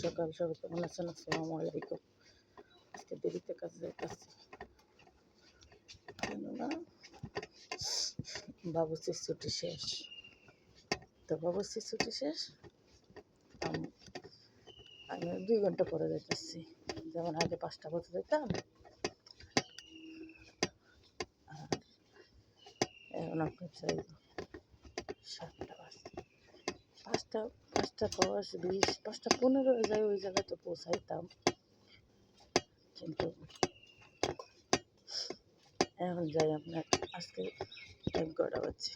সকাল সবাই কেমন আছেন? আসসালামু আলাইকুম। আজকে দেরিতে কাজে যাইতেছি কেননা বাবুর্চির ছুটি শেষ। তো বাবুর্চির ছুটি শেষ, আমি 2 ঘন্টা পরে যাইতেছি। যেমন আগে 5টা বাজে যেতাম, আর এখন আপনার চাই 7টা বাজে। 5টা 5:20 5:15 যাই, ওই জায়গায় তো পৌঁছাইতাম, কিন্তু এখন যাই আপনার আজকে 1:15 বাজছে।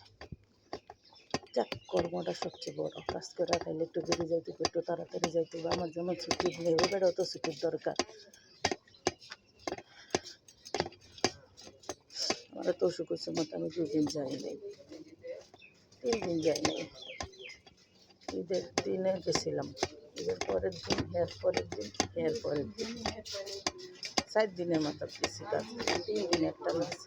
যাক, কর্মটা সবচেয়ে বড়। কাজ করে খাইলে একটু দেরি যাইতে, একটু তাড়াতাড়ি যাইতে হবে। আমার যেমন ছুটি নেই, ওদেরও তো ছুটির দরকার। আমার তো অসুখ হচ্ছে মতো আমি 2 দিন যাই নাই, 3 দিন যাই নাই। ঈদের দিনে গেছিলাম, ঈদের পরের দিন, এর পরের দিন, এর পরের দিন, 4 দিনের মাথা গেছি কাজ। 3 দিন একটা মাস।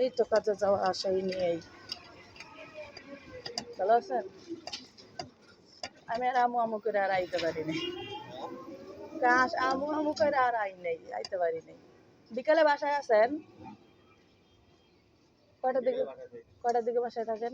এই তো কাজে যাওয়া আসাই নিয়েই। ভালো আছেন? আমি আর আমু করে আর আইতে পারি নাই। আমু করে আর আইতে পারি নাই। বিকালে বাসায় আছেন? কয়টার দিকে বাসায় থাকেন?